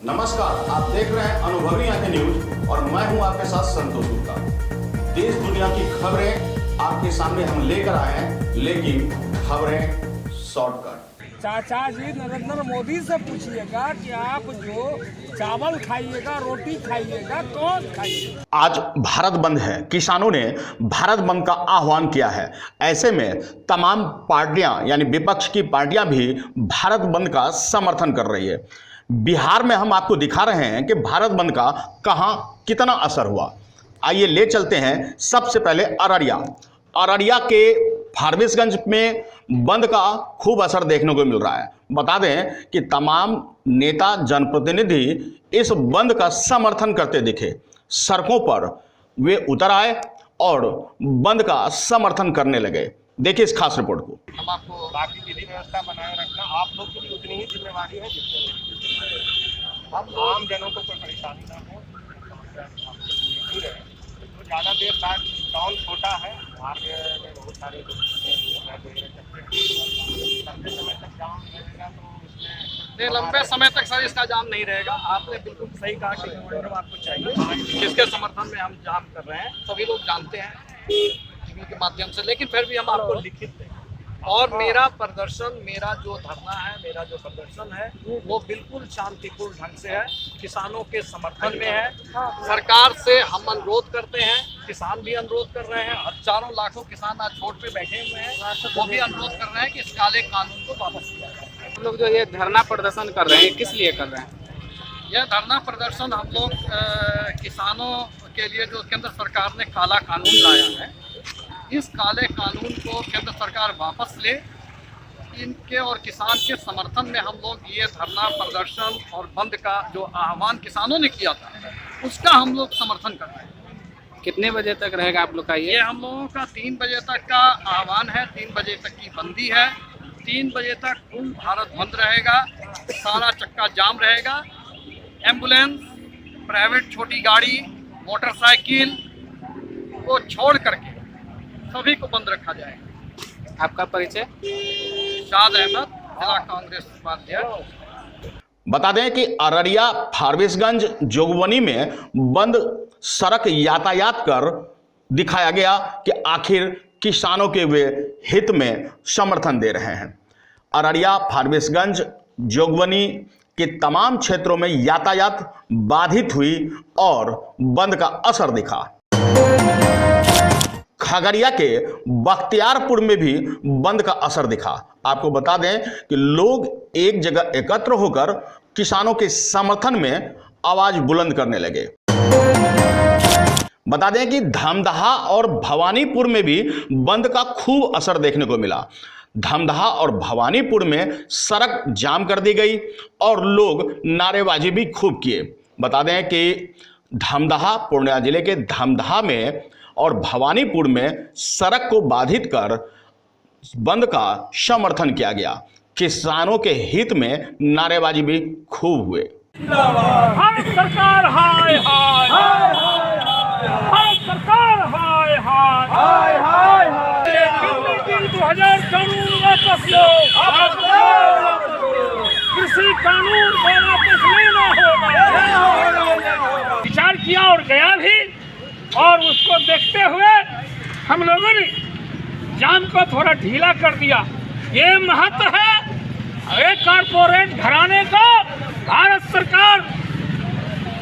नमस्कार, आप देख रहे हैं अनुभवी आंखें न्यूज और मैं हूं आपके साथ संतोष गुप्ता। देश दुनिया की खबरें आपके सामने हम लेकर आए हैं, लेकिन खबरें शॉर्टकट। चाचा जी नरेंद्र मोदी से पूछिएगा कि आप जो चावल खाइएगा, रोटी खाइएगा, कौन खाइएगा। आज भारत बंद है। किसानों ने भारत बंद का आह्वान किया है। ऐसे में तमाम पार्टियां यानी विपक्ष की पार्टियां भी भारत बंद का समर्थन कर रही है। बिहार में हम आपको दिखा रहे हैं कि भारत बंद का कहां कितना असर हुआ। आइए ले चलते हैं सबसे पहले अररिया के फारबिसगंज में बंद का खूब असर देखने को मिल रहा है। बता दें कि तमाम नेता जनप्रतिनिधि इस बंद का समर्थन करते दिखे। सड़कों पर वे उतर आए और बंद का समर्थन करने लगे। देखिए इस खास रिपोर्ट को। हम आपको बाकी विधि व्यवस्था बनाए रखना आप लोग की भी उतनी ही जिम्मेवारी है जितनी अब आम जनों को कोई परेशानी ना हो। तो ज़्यादा देर बाद टाउन छोटा है, आगे में बहुत सारे लोग लंबे समय तक जाम रहेगा तो लंबे समय तक सर इसका जाम नहीं रहेगा। आपने बिल्कुल सही कहा कि मेमोरेंडम आपको चाहिए, जिसके समर्थन में हम जाम कर रहे हैं सभी लोग जानते हैं टीवी के माध्यम से, लेकिन फिर भी हम आपको लिखित दें। और मेरा प्रदर्शन, मेरा जो धरना है, मेरा जो प्रदर्शन है वो बिल्कुल शांतिपूर्ण ढंग से है, किसानों के समर्थन में है। सरकार से हम अनुरोध करते हैं, किसान भी अनुरोध कर रहे हैं, हजारों लाखों किसान आज छोड़ पे बैठे हुए हैं, वो भी अनुरोध कर रहे हैं कि इस काले कानून को वापस किया जाए। हम लोग जो ये धरना प्रदर्शन कर रहे हैं किस लिए कर रहे हैं? यह धरना प्रदर्शन हम लोग किसानों के लिए जो केंद्र सरकार ने काला कानून लाया है, इस काले कानून को केंद्र सरकार वापस ले, इनके और किसान के समर्थन में हम लोग ये धरना प्रदर्शन और बंद का जो आह्वान किसानों ने किया था उसका हम लोग समर्थन कर रहे हैं। कितने बजे तक रहेगा आप लोग का ये हम लोगों का 3 बजे तक का आह्वान है, 3 बजे तक की बंदी है। 3 बजे तक कुल भारत बंद रहेगा, सारा चक्का जाम रहेगा। एम्बुलेंस, प्राइवेट छोटी गाड़ी, मोटरसाइकिल को छोड़ करके सभी को बंद रखा जाएगा। आपका परिचय? शाद अहमद, जिला कांग्रेस उपाध्यक्ष। बता दें कि अररिया फारबिसगंज जोगबनी में बंद सड़क यातायात कर दिखाया गया कि आखिर किसानों के वे हित में समर्थन दे रहे हैं। अररिया फारबिसगंज जोगबनी के तमाम क्षेत्रों में यातायात बाधित हुई और बंद का असर दिखा। खगड़िया के बख्तियारपुर में भी बंद का असर दिखा। आपको बता दें कि लोग एक जगह एकत्र होकर किसानों के समर्थन में आवाज बुलंद करने लगे। बता दें कि धमदाहा और भवानीपुर में भी बंद का खूब असर देखने को मिला। धमदाहा और भवानीपुर में सड़क जाम कर दी गई और लोग नारेबाजी भी खूब किए। बता दें कि धमदाहा, पूर्णिया जिले के धमदाहा में और भवानीपुर में सड़क को बाधित कर बंद का समर्थन किया गया। किसानों के हित में नारेबाजी भी खूब हुए। भारत सरकार हाय हाय, भारत सरकार हाय हाय, बिल 2000 कानून वापस लो, कृषि कानून वापस लेना होगा। विचार किया और गया भी, और उसको देखते हुए हम लोगों ने जाम को थोड़ा ढीला कर दिया। ये महत्व है एक कारपोरेट घराने को भारत सरकार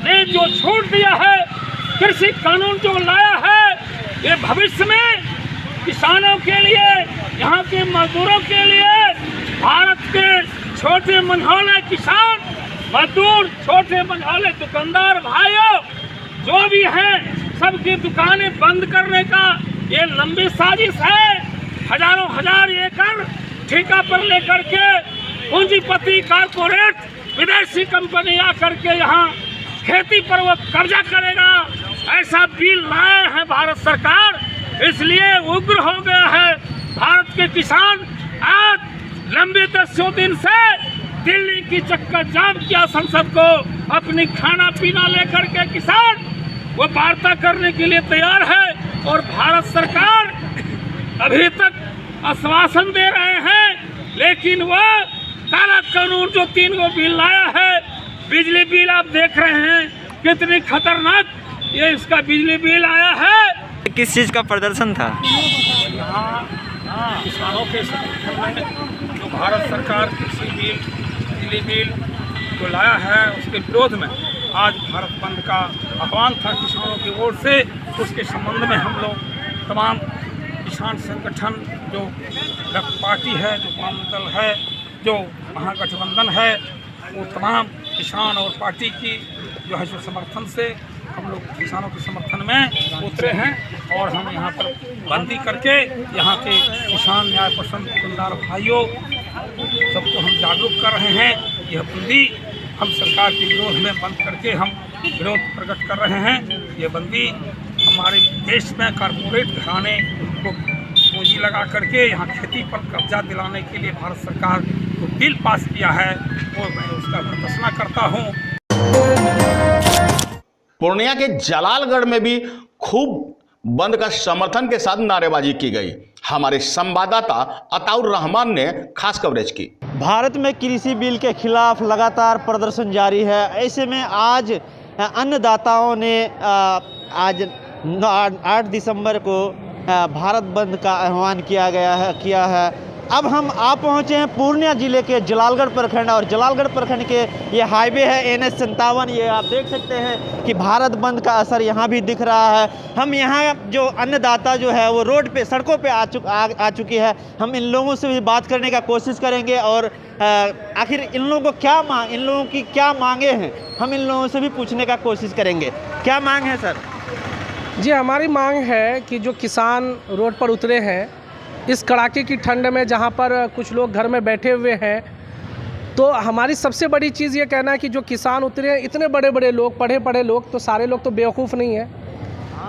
ने जो छूट दिया है, कृषि कानून जो लाया है, ये भविष्य में किसानों के लिए, यहाँ के मजदूरों के लिए, भारत के छोटे मनहौले किसान मजदूर, छोटे मनहौले दुकानदार भाइयों जो भी हैं, सबकी दुकानें बंद करने का ये लंबी साजिश है। हजारों हजार एकड़ ठेका पर लेकर के पूंजीपति कारपोरेट विदेशी कंपनी आकर के यहाँ खेती पर वो कब्जा करेगा, ऐसा बिल लाए हैं भारत सरकार। इसलिए उग्र हो गया है भारत के किसान। आज लंबे 10 दिन से दिल्ली की चक्का जाम किया संसद को, अपनी खाना पीना लेकर के किसान वो वार्ता करने के लिए तैयार है। और भारत सरकार अभी तक आश्वासन दे रहे हैं, लेकिन वह काला कानून जो 3 बिल लाया है बिजली बिल आप देख रहे हैं कितनी खतरनाक ये इसका बिजली बिल आया है। किस चीज़ का प्रदर्शन था? यहाँ किसानों के समर्थन में जो भारत सरकार कृषि बिल बिजली बिल को लाया है उसके विरोध में आज भारत बंद का आह्वान था किसानों की ओर से। उसके संबंध में हम लोग तमाम किसान संगठन जो पार्टी है, जो वाम दल है, जो महागठबंधन है, वो तमाम किसान और पार्टी की जो है सो समर्थन से हम लोग किसानों के समर्थन में उतरे हैं और हम यहाँ पर बंदी करके यहाँ के किसान न्याय पसंद दुकानदार भाइयों सबको हम जागरूक कर रहे हैं। यह बंदी हम सरकार के विरोध में बंद करके हम विरोध प्रकट कर रहे हैं। ये बंदी हमारे देश में कारपोरेट घराने को पूंजी लगा करके यहाँ खेती पर कब्जा दिलाने के लिए भारत सरकार को बिल पास किया है और मैं उसका भर्त्सना करता हूँ। पूर्णिया के जलालगढ़ में भी खूब बंद का समर्थन के साथ नारेबाजी की गई। हमारे संवाददाता अताउर रहमान ने खास कवरेज की। भारत में कृषि बिल के खिलाफ लगातार प्रदर्शन जारी है। ऐसे में आज अन्नदाताओं ने आज 8 दिसंबर को भारत बंद का आह्वान किया है। अब हम आप पहुंचे हैं पूर्णिया जिले के जलालगढ़ प्रखंड और जलालगढ़ प्रखंड के ये हाईवे है NH 57। ये आप देख सकते हैं कि भारत बंद का असर यहाँ भी दिख रहा है। हम यहाँ जो अन्नदाता जो है वो रोड पे सड़कों पे आ चुकी है। हम इन लोगों से भी बात करने का कोशिश करेंगे और आखिर इन लोगों की क्या मांगे हैं हम इन लोगों से भी पूछने का कोशिश करेंगे। क्या मांग है सर? जी, हमारी मांग है कि जो किसान रोड पर उतरे हैं इस कड़ाके की ठंड में, जहाँ पर कुछ लोग घर में बैठे हुए हैं, तो हमारी सबसे बड़ी चीज़ ये कहना है कि जो किसान उतरे हैं, इतने बड़े बड़े लोग, पढ़े लोग, तो सारे लोग तो बेवकूफ़ नहीं है,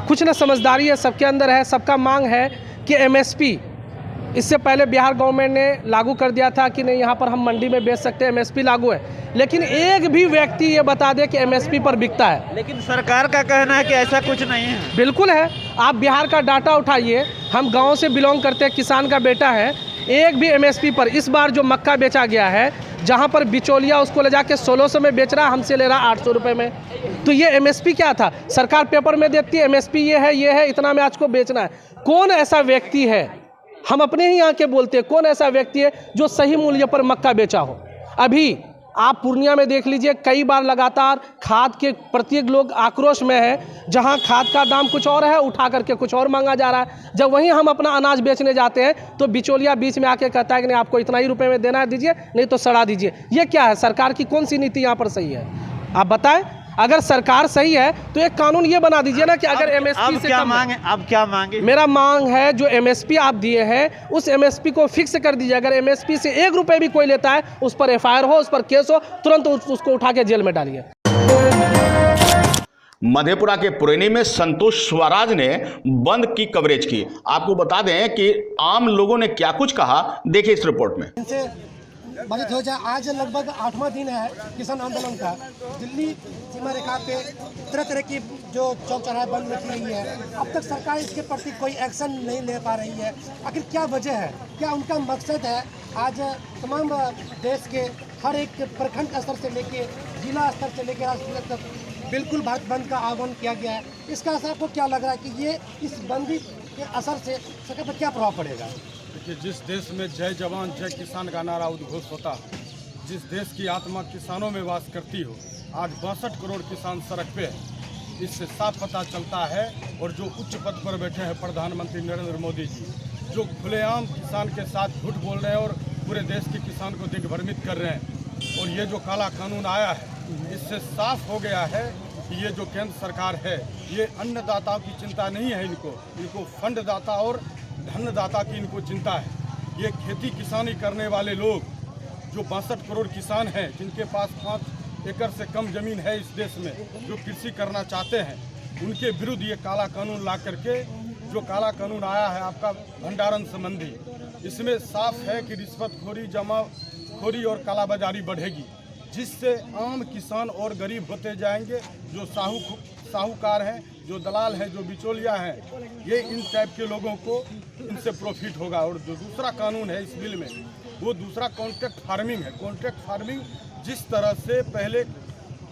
कुछ ना समझदारी है सबके अंदर है। सबका मांग है कि MSP इससे पहले बिहार गवर्नमेंट ने लागू कर दिया था कि नहीं यहाँ पर हम मंडी में बेच सकते हैं, MSP लागू है, लेकिन एक भी व्यक्ति ये बता दे कि MSP पर बिकता है। लेकिन सरकार का कहना है कि ऐसा कुछ नहीं है। बिल्कुल है, आप बिहार का डाटा उठाइए, हम गांव से बिलोंग करते हैं, किसान का बेटा है, एक भी MSP पर इस बार जो मक्का बेचा गया है, जहां पर बिचौलिया उसको ले जाके 1600 में बेच रहा है, हमसे ले रहा 800 रुपये में, तो ये MSP क्या था? सरकार पेपर में देती है MSP ये है, इतना में आज को बेचना है। कौन ऐसा व्यक्ति है, हम अपने ही यहाँ के बोलते हैं, कौन ऐसा व्यक्ति है जो सही मूल्य पर मक्का बेचा हो? अभी आप पूर्णिया में देख लीजिए, कई बार लगातार खाद के प्रत्येक लोग आक्रोश में है, जहां खाद का दाम कुछ और है, उठा करके कुछ और मांगा जा रहा है। जब वहीं हम अपना अनाज बेचने जाते हैं तो बिचौलिया बीच में आके कहता है कि नहीं आपको इतना ही रुपए में देना है, दीजिए, नहीं तो सड़ा दीजिए। ये क्या है? सरकार की कौन सी नीति यहाँ पर सही है? आप बताएं। अगर सरकार सही है तो एक कानून ये बना दीजिए ना कि अगर MSP से कम है। अब क्या मांगे? मेरा मांग है जो MSP आप दिए हैं उस MSP को फिक्स कर दीजिए। अगर MSP से 1 रुपये भी कोई लेता है उस पर FIR हो, उस पर केस हो, तुरंत उसको उठा के जेल में डालिए। मधेपुरा के पुरैनी में संतोष स्वराज ने बंद की कवरेज की। आपको बता दें कि आम लोगों ने क्या कुछ कहा, देखिए इस रिपोर्ट में। बचत हो जाए। आज लगभग 8वां दिन है किसान आंदोलन का। दिल्ली सीमा रेखा पे तरह तरह की जो चौक चौराहे बंद रखी गई है, अब तक सरकार इसके प्रति कोई एक्शन नहीं ले पा रही है। आखिर क्या वजह है? क्या उनका मकसद है? आज तमाम देश के हर एक प्रखंड स्तर से लेके जिला स्तर से लेकर राष्ट्रीय स्तर तक बिल्कुल भारत बंद का आह्वान किया गया है। इसका असर आपको क्या लग रहा है कि ये इस बंदी के असर से सरकार पर क्या प्रभाव पड़ेगा? देखिए, जिस देश में जय जवान जय किसान का नारा उद्घोष होता है, जिस देश की आत्मा किसानों में वास करती हो, आज 62 करोड़ किसान सड़क पे है। इससे साफ पता चलता है। और जो उच्च पद पर बैठे हैं प्रधानमंत्री नरेंद्र मोदी जी, जो खुलेआम किसान के साथ झूठ बोल रहे हैं और पूरे देश के किसान को दिग्भ्रमित कर रहे हैं। और ये जो काला कानून आया है, इससे साफ हो गया है कि ये जो केंद्र सरकार है, ये अन्नदाताओं की चिंता नहीं है, इनको फंडदाता और धनदाता की इनको चिंता है। ये खेती किसानी करने वाले लोग जो 62 करोड़ किसान हैं, जिनके पास 5 एकड़ से कम जमीन है इस देश में, जो कृषि करना चाहते हैं, उनके विरुद्ध ये काला कानून ला करके जो काला कानून आया है आपका भंडारण संबंधी, इसमें साफ है कि रिश्वतखोरी, जमाखोरी और कालाबाजारी बढ़ेगी, जिससे आम किसान और गरीब होते जाएंगे। जो साहूकार हैं, जो दलाल हैं, जो बिचौलिया हैं, ये इन टाइप के लोगों को इनसे प्रॉफिट होगा। और जो दूसरा कानून है इस बिल में, वो दूसरा कॉन्ट्रैक्ट फार्मिंग है। कॉन्ट्रैक्ट फार्मिंग जिस तरह से पहले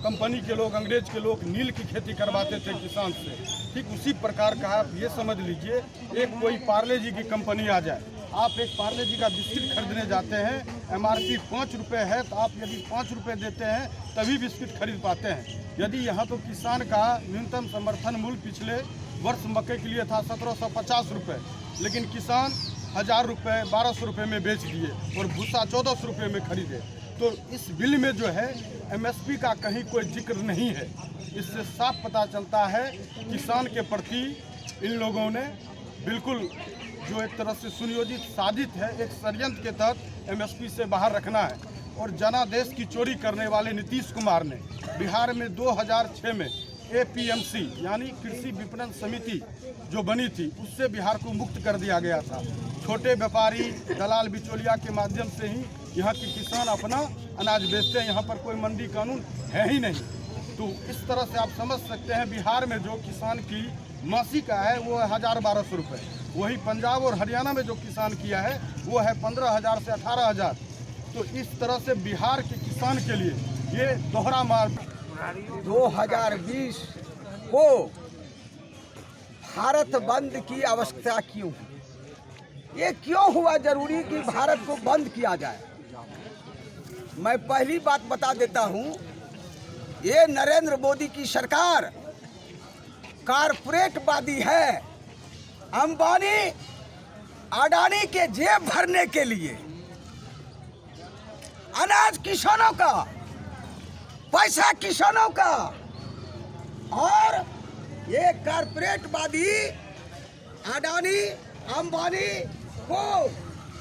कंपनी के लोग, अंग्रेज के लोग नील की खेती करवाते थे किसान से, ठीक उसी प्रकार का आप ये समझ लीजिए, एक कोई पार्ले जी की कंपनी आ जाए, आप एक पार्ले जी का बिस्किट खरीदने जाते हैं, MRP 5 रुपये है, तो आप यदि 5 रुपये देते हैं तभी बिस्किट खरीद पाते हैं। यदि यहाँ तो किसान का न्यूनतम समर्थन मूल्य पिछले वर्ष मक्के के लिए था 1750 रुपये, लेकिन किसान 1000 रुपये 1200 रुपये में बेच दिए और भूसा 1400 रुपये में खरीदे। तो इस बिल में जो है MSP का कहीं कोई जिक्र नहीं है। इससे साफ पता चलता है किसान के प्रति इन लोगों ने बिल्कुल जो एक तरह से सुनियोजित साजिश है, एक षड्यंत्र के तहत MSP से बाहर रखना है। और जनादेश की चोरी करने वाले नीतीश कुमार ने बिहार में 2006 में APMC यानी कृषि विपणन समिति जो बनी थी, उससे बिहार को मुक्त कर दिया गया था। छोटे व्यापारी, दलाल, बिचौलिया के माध्यम से ही यहाँ के किसान अपना अनाज बेचते हैं। यहाँ पर कोई मंडी कानून है ही नहीं। तो इस तरह से आप समझ सकते हैं बिहार में जो किसान की मासिक आय है वो है 1000-1200 रुपये। वही पंजाब और हरियाणा में जो किसान किया है वो है 15,000 से 18,000। तो इस तरह से बिहार के किसान के लिए ये दोहरा मार। 2020 को भारत बंद की आवश्यकता क्यों हुई? ये क्यों हुआ जरूरी कि भारत को बंद किया जाए? मैं पहली बात बता देता हूँ, ये नरेंद्र मोदी की सरकार कारपोरेटवादी है। अंबानी, अडानी के जेब भरने के लिए अनाज किसानों का, पैसा किसानों का, और ये कारपोरेटवादी अडानी, अंबानी को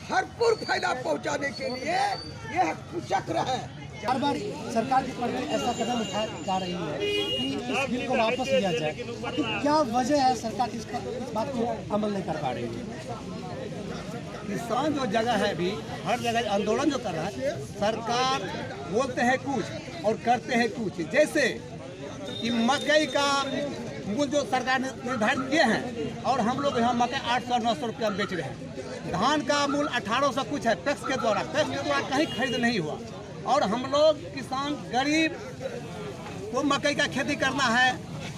भरपूर फायदा पहुंचाने के लिए यह कुचक्र है। हर बार सरकार की तरफ से ऐसा कदम उठाया जा रही है कि इस बिल को वापस लिया जाए, तो क्या वजह है सरकार इस बात को अमल नहीं कर पा रही है? किसान जो जगह है, अभी हर जगह आंदोलन जो कर रहा है, सरकार बोलते हैं कुछ और करते हैं कुछ। जैसे कि मकई का मूल्य जो सरकार ने निर्धारित किए हैं और हम लोग यहाँ मकई 800-900 रुपया में बेच रहे हैं। धान का मूल्य 1800 कुछ है पैक्स के द्वारा कहीं खरीद नहीं हुआ। और हम लोग किसान गरीब को मकई का खेती करना है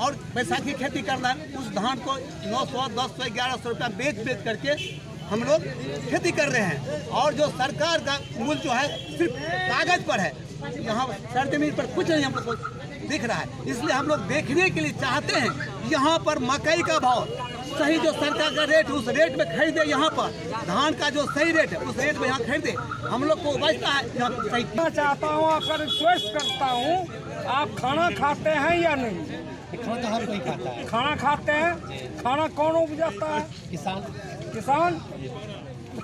और बैसाखी खेती करना है, उस धान को 900, 1000, 1100 रुपया बेच करके हम लोग खेती कर रहे हैं। और जो सरकार का मूल्य जो है सिर्फ कागज पर है, यहाँ सरजमीन पर कुछ नहीं हम लोग को दिख रहा है। इसलिए हम लोग देखने के लिए चाहते हैं यहाँ पर मकई का भाव सही, जो सरकार का रेट उस रेट में खरीदे, यहाँ पर धान का जो सही रेट है उस रेट में यहाँ खरीदे। हम लोग को बचता है यहाँ सही। मैं चाहता हूँ, आकर रिक्वेस्ट करता हूँ, आप खाना खाते हैं या नहीं? खाना तो हर कोई खाता है। खाना खाते हैं। खाना कौन उपजाता है? किसान। किसान।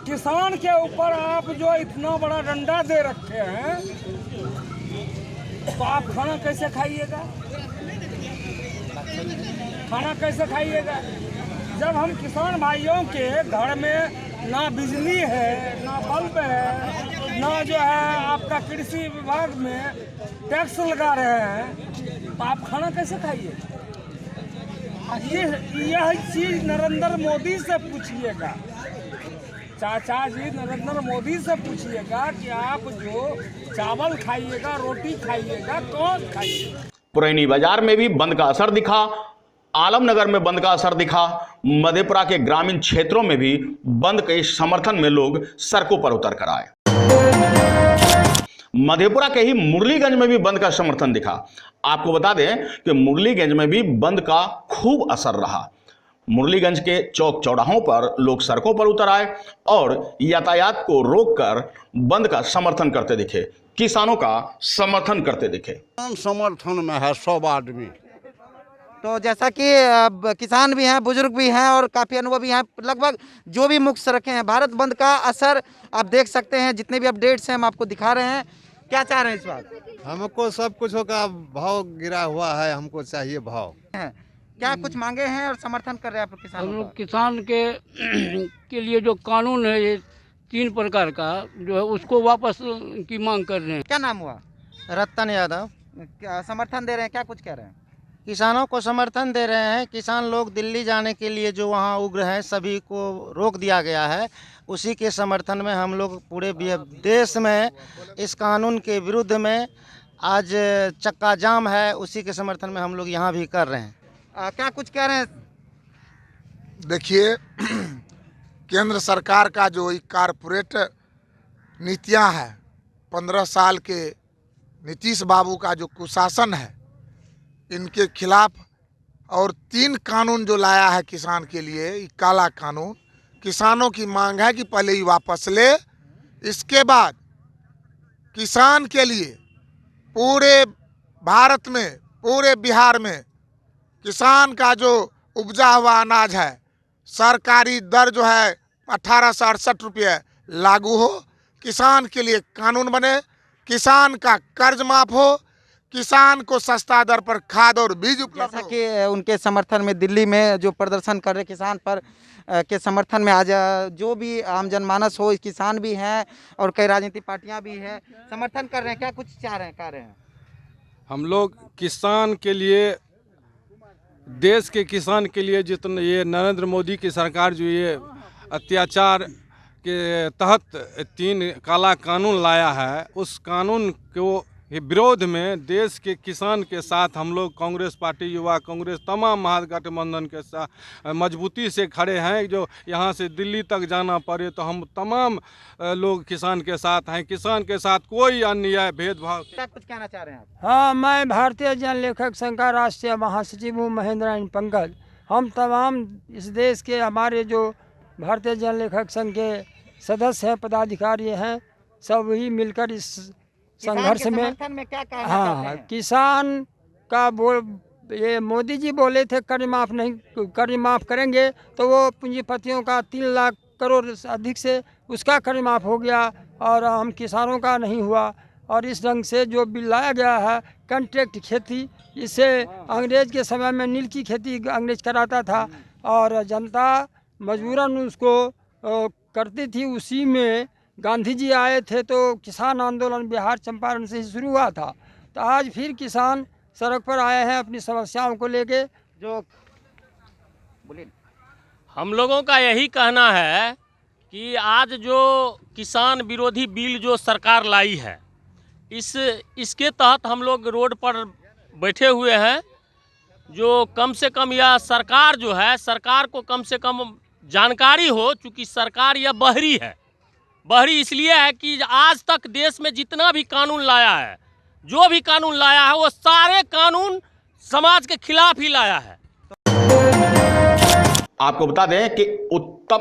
किसान के ऊपर आप जो इतना बड़ा डंडा दे रखे हैं, तो आप खाना कैसे खाइएगा? खाना कैसे खाइएगा जब हम किसान भाइयों के घर में ना बिजली है, ना बल्ब है, ना जो है आपका कृषि विभाग में टैक्स लगा रहे हैं, तो आप खाना कैसे खाइए? यह चीज नरेंद्र मोदी से पूछिएगा, चाचा जी नरेंद्र मोदी से पूछिएगा कि आप जो चावल खाइएगा, रोटी खाइएगा, कौन खाइएगा? पुरैनी बाजार में भी बंद का असर दिखा, आलमनगर में बंद का असर दिखा, मधेपुरा के ग्रामीण क्षेत्रों में भी बंद के समर्थन में लोग सड़कों पर उतर कर आए। मधेपुरा के ही मुरलीगंज में भी बंद का समर्थन दिखा। आपको बता दें कि मुरलीगंज में भी बंद का खूब असर रहा। मुरलीगंज के चौक चौराहों पर लोग सड़कों पर उतर आए और यातायात को रोककर बंद का समर्थन करते दिखे, किसानों का समर्थन करते दिखे। समर्थन में है 100 आदमी। तो जैसा कि किसान भी हैं, बुजुर्ग भी हैं और काफ़ी अनुभवी हैं, लगभग जो भी मुख्य सड़कें हैं, भारत बंद का असर आप देख सकते हैं। जितने भी अपडेट्स हैं हम आपको दिखा रहे हैं। क्या चाह रहे हैं इस बात? हमको सब कुछ का भाव गिरा हुआ है, हमको चाहिए भाव। क्या कुछ मांगे हैं और समर्थन कर रहे हैं आप किसानों हम लोग किसान के लिए जो कानून है ये 3 प्रकार का जो है उसको वापस की मांग कर रहे हैं। क्या नाम हुआ? रतन यादव। क्या समर्थन दे रहे हैं? क्या कुछ कह रहे हैं? किसानों को समर्थन दे रहे हैं। किसान लोग दिल्ली जाने के लिए जो वहाँ उग्र हैं, सभी को रोक दिया गया है। उसी के समर्थन में हम लोग पूरे देश में इस कानून के विरुद्ध में आज चक्का जाम है, उसी के समर्थन में हम लोग यहाँ भी कर रहे हैं। क्या कुछ कह रहे हैं? देखिए, केंद्र सरकार का जो कारपोरेट नीतियां हैं, 15 साल के नीतीश बाबू का जो कुशासन है, इनके खिलाफ और 3 कानून जो लाया है किसान के लिए, ये काला कानून, किसानों की मांग है कि पहले ही वापस ले, इसके बाद किसान के लिए पूरे भारत में, पूरे बिहार में किसान का जो उपजा हुआ अनाज है, सरकारी दर जो है 1868 रुपये लागू हो, किसान के लिए कानून बने, किसान का कर्ज माफ हो, किसान को सस्ता दर पर खाद और बीज उपलब्ध हो। कि उनके समर्थन में दिल्ली में जो प्रदर्शन कर रहे किसान पर के समर्थन में आज जो भी आम जनमानस हो, किसान भी हैं और कई राजनीतिक पार्टियां भी हैं, समर्थन कर रहे हैं। क्या कुछ चाह रहे हैं, कर रहे हैं? हम लोग किसान के लिए, देश के किसान के लिए जितना ये नरेंद्र मोदी की सरकार जो ये अत्याचार के तहत 3 काला कानून लाया है, उस कानून को विरोध में देश के किसान के साथ हम लोग कांग्रेस पार्टी, युवा कांग्रेस, तमाम महागठबंधन के साथ मजबूती से खड़े हैं। जो यहाँ से दिल्ली तक जाना पड़े तो हम तमाम लोग किसान के साथ हैं, किसान के साथ कोई अन्याय भेदभाव। क्या कुछ कहना चाह रहे हैं आप? हाँ, मैं भारतीय जन लेखक संघ का राष्ट्रीय महासचिव हूँ, महेंद्र पंकज। हम तमाम इस देश के हमारे जो भारतीय जन लेखक संघ के सदस्य हैं, पदाधिकारी हैं, सब ही मिलकर इस संघर्ष में क्या कहना हाँ, किसान का ये मोदी जी बोले थे कर माफ़ नहीं, कर माफ़ करेंगे तो वो पूंजीपतियों का 3 लाख करोड़ अधिक से उसका कर माफ़ हो गया और हम किसानों का नहीं हुआ। और इस ढंग से जो बिल लाया गया है कॉन्ट्रैक्ट खेती, इससे अंग्रेज़ के समय में नील की खेती अंग्रेज कराता था और जनता मजबूरन उसको करती थी। उसी में गांधी जी आए थे तो किसान आंदोलन बिहार चंपारण से ही शुरू हुआ था। तो आज फिर किसान सड़क पर आए हैं अपनी समस्याओं को लेके। जो बोलिए, हम लोगों का यही कहना है कि आज जो किसान विरोधी बिल जो सरकार लाई है, इसके तहत हम लोग रोड पर बैठे हुए हैं। जो कम से कम यह सरकार जो है, सरकार को कम से कम जानकारी हो, चूँकि सरकार यह बहरी है। बहरी इसलिए है कि आज तक देश में जितना भी कानून लाया है, जो भी कानून लाया है, वो सारे कानून समाज के खिलाफ ही लाया है। आपको बता दें कि उत्तर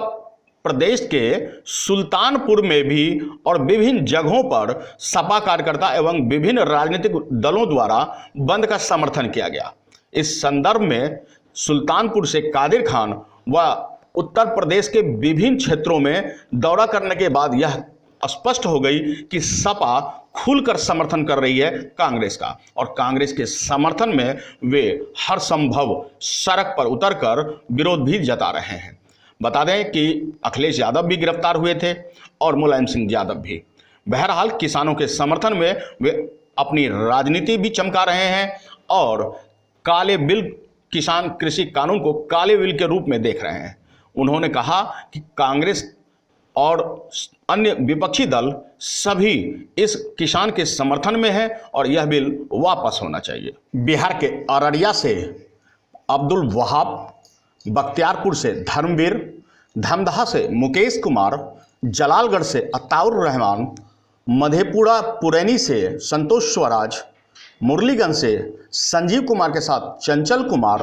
प्रदेश के सुल्तानपुर में भी और विभिन्न जगहों पर सपा कार्यकर्ता एवं विभिन्न राजनीतिक दलों द्वारा बंद का समर्थन किया गया। इस संदर्भ में सुल्तानपुर से कादिर खान व उत्तर प्रदेश के विभिन्न क्षेत्रों में दौरा करने के बाद यह स्पष्ट हो गई कि सपा खुलकर समर्थन कर रही है कांग्रेस का, और कांग्रेस के समर्थन में वे हर संभव सड़क पर उतरकर विरोध भी जता रहे हैं। बता दें कि अखिलेश यादव भी गिरफ्तार हुए थे और मुलायम सिंह यादव भी। बहरहाल किसानों के समर्थन में वे अपनी राजनीति भी चमका रहे हैं और काले बिल, किसान कृषि कानून को काले बिल के रूप में देख रहे हैं। उन्होंने कहा कि कांग्रेस और अन्य विपक्षी दल सभी इस किसान के समर्थन में है और यह बिल वापस होना चाहिए। बिहार के अररिया से अब्दुल वहाब, बख्तियारपुर से धर्मवीर, धमदाहा से मुकेश कुमार, जलालगढ़ से अताउर रहमान, मधेपुरा पुरैनी से संतोष स्वराज, मुरलीगंज से संजीव कुमार के साथ चंचल कुमार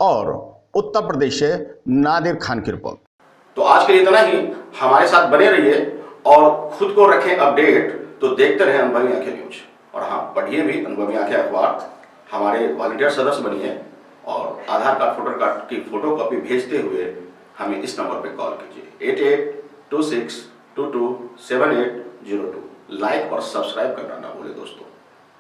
और उत्तर प्रदेश से नादिर खान की रिपोर्ट। तो आज के लिए इतना ही। हमारे साथ बने रहिए और खुद को रखें अपडेट। तो देखते रहें अनुभवी आंखें न्यूज, और हाँ, पढ़िए भी अनुभवी आंखें अखबार। हमारे वॉलंटियर सदस्य बनिए और आधार कार्ड, वोटर कार्ड की फोटो कॉपी भेजते हुए हमें इस नंबर पर कॉल कीजिए 8826227802। लाइक और सब्सक्राइब करना ना भूलें दोस्तों।